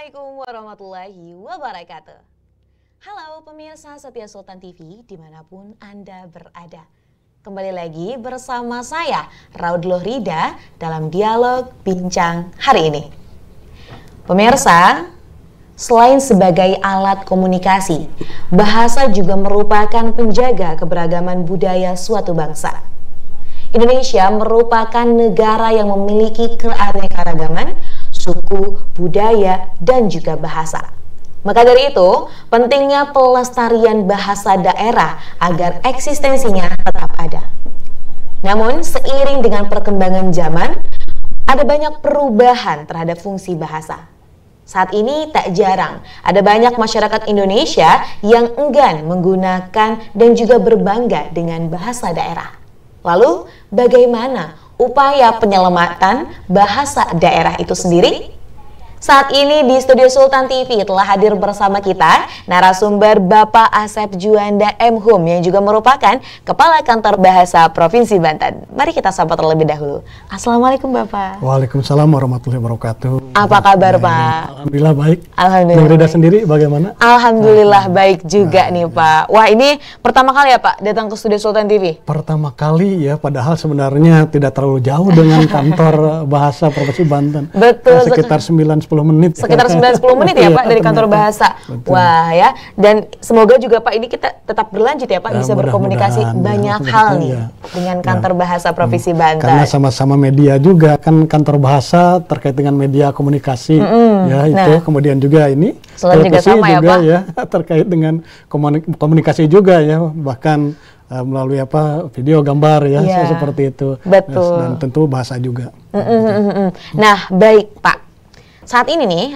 Assalamualaikum warahmatullahi wabarakatuh. Halo pemirsa Setia Sultan TV dimanapun Anda berada. Kembali lagi bersama saya Raud Lohrida dalam dialog bincang hari ini. Pemirsa, selain sebagai alat komunikasi, bahasa juga merupakan penjaga keberagaman budaya suatu bangsa. Indonesia merupakan negara yang memiliki keanekaragaman suku, budaya, dan juga bahasa. Maka dari itu, pentingnya pelestarian bahasa daerah agar eksistensinya tetap ada. Namun, seiring dengan perkembangan zaman, ada banyak perubahan terhadap fungsi bahasa. Saat ini tak jarang ada banyak masyarakat Indonesia yang enggan menggunakan dan juga berbangga dengan bahasa daerah. Lalu, bagaimana upaya penyelamatan bahasa daerah itu sendiri? Saat ini di Studio Sultan TV telah hadir bersama kita narasumber Bapak Asep Juanda M. Hum yang juga merupakan Kepala Kantor Bahasa Provinsi Banten. Mari kita sapa terlebih dahulu. Assalamualaikum Bapak. Waalaikumsalam warahmatullahi wabarakatuh. Apa kabar Pak? Alhamdulillah baik. Alhamdulillah. Nurida sendiri bagaimana? Alhamdulillah baik juga nih Pak. Wah, ini pertama kali ya Pak datang ke Studio Sultan TV? Pertama kali ya, padahal sebenarnya tidak terlalu jauh dengan kantor bahasa Provinsi Banten. Betul. Sekitar 9-10 menit. Sekitar 9-10 menit ya Pak dari kantor bahasa. Betul. Wah ya, dan semoga juga Pak ini kita tetap berlanjut ya Pak, bisa berkomunikasi banyak hal nih dengan kantor bahasa Provinsi Banten. Karena sama-sama media juga kan, kantor bahasa terkait dengan media komunikasi ya itu. Kemudian juga ini televisi juga, ya, Pak? Ya terkait dengan komunikasi juga ya, bahkan melalui video gambar ya, seperti itu. Betul. Dan tentu bahasa juga. Nah baik Pak, saat ini nih,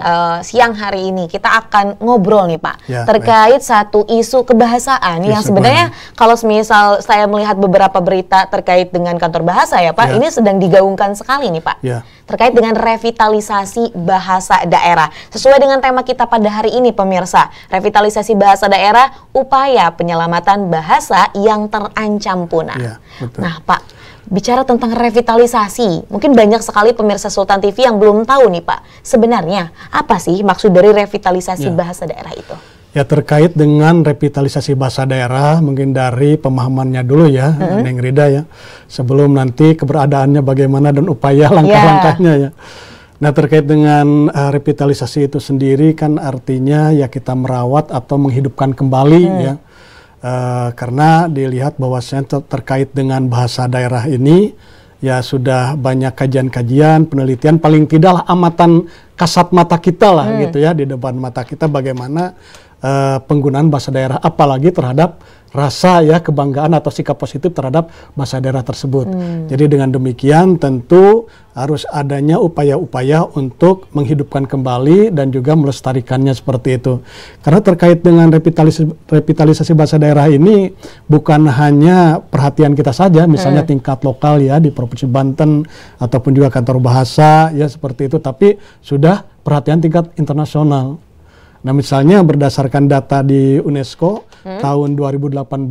siang hari ini kita akan ngobrol nih Pak, terkait satu isu kebahasaan yang sebenarnya kalau misal saya melihat beberapa berita terkait dengan kantor bahasa ya Pak, ini sedang digaungkan sekali nih Pak, terkait dengan revitalisasi bahasa daerah. Sesuai dengan tema kita pada hari ini pemirsa, revitalisasi bahasa daerah, upaya penyelamatan bahasa yang terancam punah. Nah Pak, bicara tentang revitalisasi, mungkin banyak sekali pemirsa Sultan TV yang belum tahu nih Pak, sebenarnya apa sih maksud dari revitalisasi bahasa daerah itu? Ya, terkait dengan revitalisasi bahasa daerah, mungkin dari pemahamannya dulu ya, Neng Rida ya, sebelum nanti keberadaannya bagaimana dan upaya langkah-langkahnya ya. Nah, terkait dengan revitalisasi itu sendiri kan artinya ya kita merawat atau menghidupkan kembali ya. Karena dilihat bahwasanya terkait dengan bahasa daerah ini ya sudah banyak kajian-kajian, penelitian, paling tidaklah amatan kasat mata kita lah gitu ya, di depan mata kita bagaimana penggunaan bahasa daerah, apalagi terhadap rasa ya kebanggaan atau sikap positif terhadap bahasa daerah tersebut. Jadi dengan demikian tentu harus adanya upaya-upaya untuk menghidupkan kembali dan juga melestarikannya seperti itu. Karena terkait dengan revitalisasi bahasa daerah ini bukan hanya perhatian kita saja, misalnya tingkat lokal ya di Provinsi Banten ataupun juga kantor bahasa ya seperti itu, tapi sudah perhatian tingkat internasional. Nah, misalnya berdasarkan data di UNESCO tahun 2018,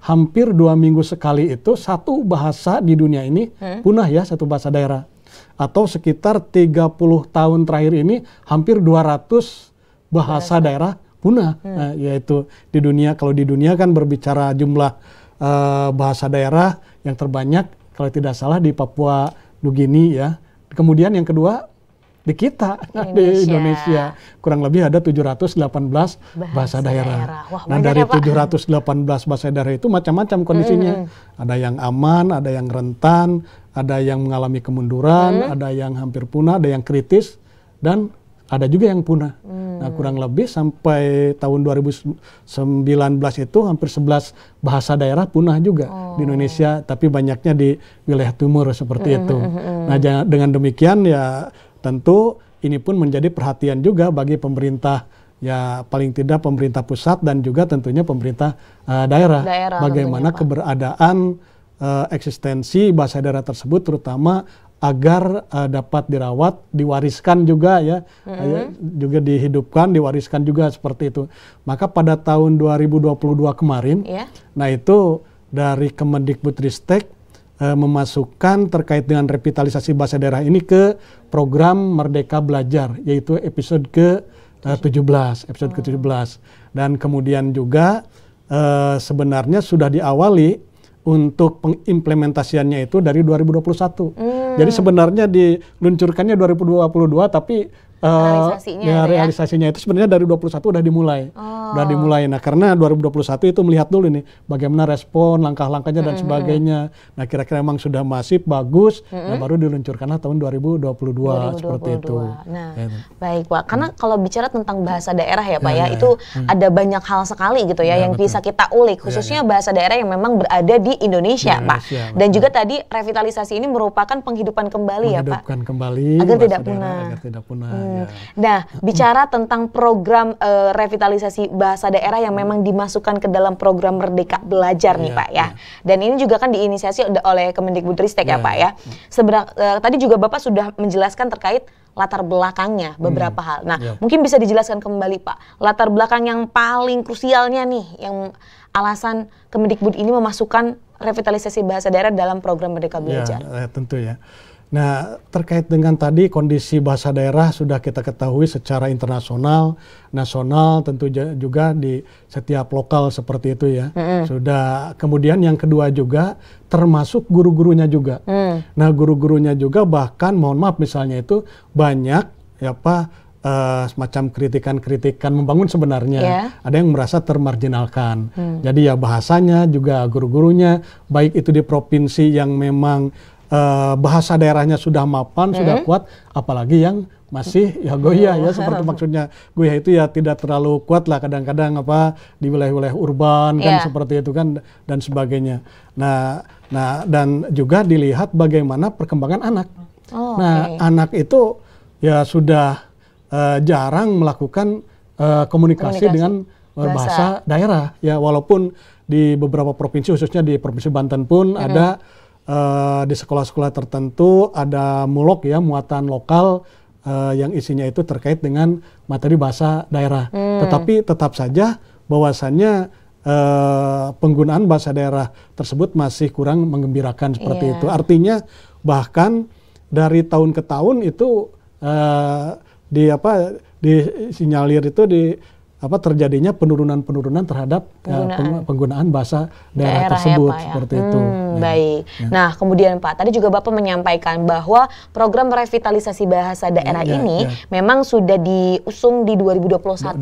hampir 2 minggu sekali itu satu bahasa di dunia ini punah ya, satu bahasa daerah. Atau sekitar 30 tahun terakhir ini hampir 200 bahasa daerah punah. Nah, yaitu di dunia, kalau di dunia kan berbicara jumlah bahasa daerah yang terbanyak kalau tidak salah di Papua Nugini ya. Kemudian yang kedua di kita, di Indonesia kurang lebih ada 718 bahasa daerah. Wah, nah dari 718 bahasa daerah itu macam-macam kondisinya. Ada yang aman, ada yang rentan, ada yang mengalami kemunduran, ada yang hampir punah, ada yang kritis, dan ada juga yang punah. Nah kurang lebih sampai tahun 2019 itu hampir 11 bahasa daerah punah juga di Indonesia, tapi banyaknya di wilayah timur seperti itu. Nah dengan demikian ya tentu ini pun menjadi perhatian juga bagi pemerintah, ya paling tidak pemerintah pusat dan juga tentunya pemerintah daerah. Bagaimana keberadaan eksistensi bahasa daerah tersebut, terutama agar dapat dirawat, diwariskan juga ya, juga dihidupkan, diwariskan juga seperti itu. Maka pada tahun 2022 kemarin, nah itu dari Kemendikbudristek memasukkan terkait dengan revitalisasi bahasa daerah ini ke program Merdeka Belajar, yaitu episode ke-17, episode ke-17. Dan kemudian juga sebenarnya sudah diawali untuk pengimplementasiannya itu dari 2021. Jadi sebenarnya diluncurkannya 2022, tapi realisasinya itu sebenarnya dari 21 udah dimulai. Udah dimulai. Nah, karena 2021 itu melihat dulu nih bagaimana respon, langkah-langkahnya dan sebagainya. Nah, kira-kira memang sudah masif, bagus, nah baru diluncurkanlah tahun 2022 seperti itu. Nah, baik Pak. Karena kalau bicara tentang bahasa daerah ya Pak itu ada banyak hal sekali gitu ya yang bisa kita ulik, khususnya bahasa daerah yang memang berada di Indonesia, Pak. Dan juga tadi revitalisasi ini merupakan penghidupan kembali ya Pak. Menghidupkan kembali agar tidak punah. Agar tidak punah. Nah, bicara tentang program revitalisasi bahasa daerah yang memang dimasukkan ke dalam program Merdeka Belajar nih Pak ya. Dan ini juga kan diinisiasi oleh Kemendikbudristek ya Pak ya. Tadi juga Bapak sudah menjelaskan terkait latar belakangnya beberapa hal. Nah, mungkin bisa dijelaskan kembali Pak, latar belakang yang paling krusialnya nih, yang alasan Kemendikbud ini memasukkan revitalisasi bahasa daerah dalam program Merdeka Belajar. Tentu ya. Nah, terkait dengan tadi kondisi bahasa daerah sudah kita ketahui secara internasional, nasional, tentu juga di setiap lokal seperti itu ya. Sudah. Kemudian yang kedua juga termasuk guru-gurunya juga. Nah, guru-gurunya juga bahkan mohon maaf misalnya itu banyak ya Pak semacam kritikan-kritikan membangun sebenarnya. Ada yang merasa termarginalkan. Jadi ya bahasanya juga guru-gurunya baik itu di provinsi yang memang bahasa daerahnya sudah mapan, sudah kuat, apalagi yang masih ya goyah ya, seperti maksudnya goyah itu ya tidak terlalu kuat lah kadang-kadang apa di wilayah-wilayah urban kan seperti itu kan dan sebagainya. Nah dan juga dilihat bagaimana perkembangan anak. Anak itu ya sudah jarang melakukan komunikasi dengan bahasa daerah ya, walaupun di beberapa provinsi khususnya di Provinsi Banten pun ada di sekolah-sekolah tertentu ada mulok ya, muatan lokal yang isinya itu terkait dengan materi bahasa daerah. Tetapi tetap saja bahwasannya penggunaan bahasa daerah tersebut masih kurang menggembirakan seperti itu. Artinya bahkan dari tahun ke tahun itu disinyalir itu terjadinya penurunan terhadap penggunaan bahasa daerah tersebut seperti itu. Baik. Nah, kemudian Pak, tadi juga Bapak menyampaikan bahwa program revitalisasi bahasa daerah ini memang sudah diusung di 2021.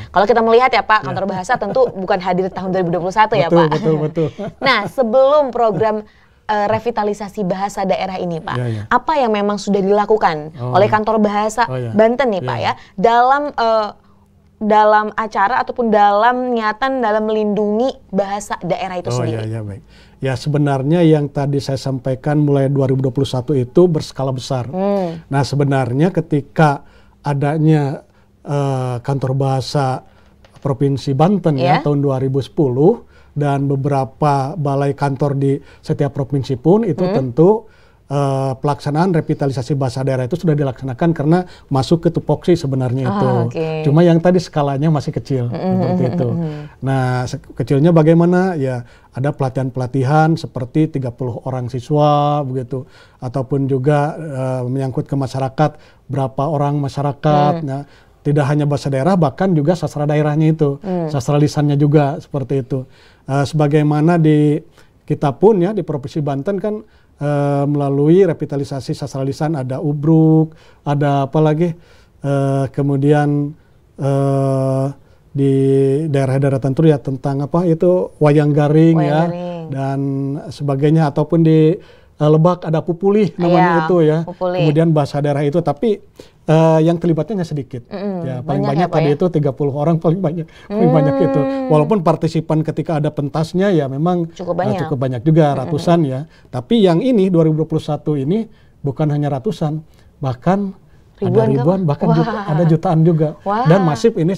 Kalau kita melihat ya Pak, kantor bahasa tentu bukan hadir tahun 2021 ya Pak. Betul. Nah, sebelum program revitalisasi bahasa daerah ini Pak, apa yang memang sudah dilakukan oleh kantor bahasa Banten nih Pak ya dalam acara ataupun dalam niatan dalam melindungi bahasa daerah itu sendiri? Baik. Ya sebenarnya yang tadi saya sampaikan mulai 2021 itu berskala besar. Nah sebenarnya ketika adanya kantor bahasa Provinsi Banten ya tahun 2010 dan beberapa balai kantor di setiap provinsi pun itu tentu pelaksanaan revitalisasi bahasa daerah itu sudah dilaksanakan karena masuk ke tupoksi sebenarnya itu. Cuma yang tadi skalanya masih kecil seperti itu. Nah, kecilnya bagaimana? Ya, ada pelatihan-pelatihan seperti 30 orang siswa begitu ataupun juga menyangkut ke masyarakat berapa orang masyarakat. Nah, tidak hanya bahasa daerah bahkan juga sastra daerahnya itu, sastra lisannya juga seperti itu. Sebagaimana di kita pun ya di Provinsi Banten kan melalui revitalisasi sastra lisan ada ubruk, ada apa lagi, kemudian di daerah-daerah tertentu ya tentang apa itu wayang garing ya dan sebagainya, ataupun di Lebak ada pupulih namanya itu ya, kemudian bahasa daerah itu, tapi yang terlibatnya sedikit, ya paling banyak tadi itu 30 orang paling banyak itu, walaupun partisipan ketika ada pentasnya ya memang cukup banyak juga ratusan ya, tapi yang ini 2021 ini bukan hanya ratusan, bahkan ribuan bahkan ada jutaan juga dan masif ini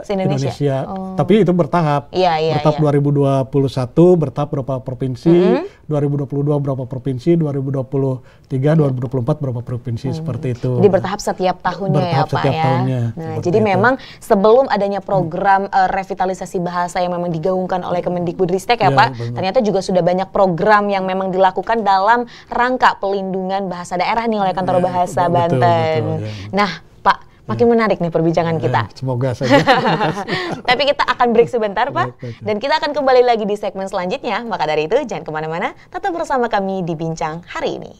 Indonesia. Tapi itu bertahap. Bertahap 2021 bertahap berapa provinsi, 2022 berapa provinsi, 2023, 2024 berapa provinsi seperti itu. Jadi bertahap setiap tahunnya bertahap ya Pak setiap ya. Tahunnya, Nah, jadi memang sebelum adanya program revitalisasi bahasa yang memang digaungkan oleh Kemendikbudristek ya Pak, ternyata juga sudah banyak program yang memang dilakukan dalam rangka pelindungan bahasa daerah nih oleh Kantor Bahasa Banten. Nah, Pak, makin menarik nih perbincangan kita. Semoga saja. Tapi kita akan break sebentar Pak, dan kita akan kembali lagi di segmen selanjutnya. Maka dari itu jangan kemana-mana, tetap bersama kami di Bincang hari ini.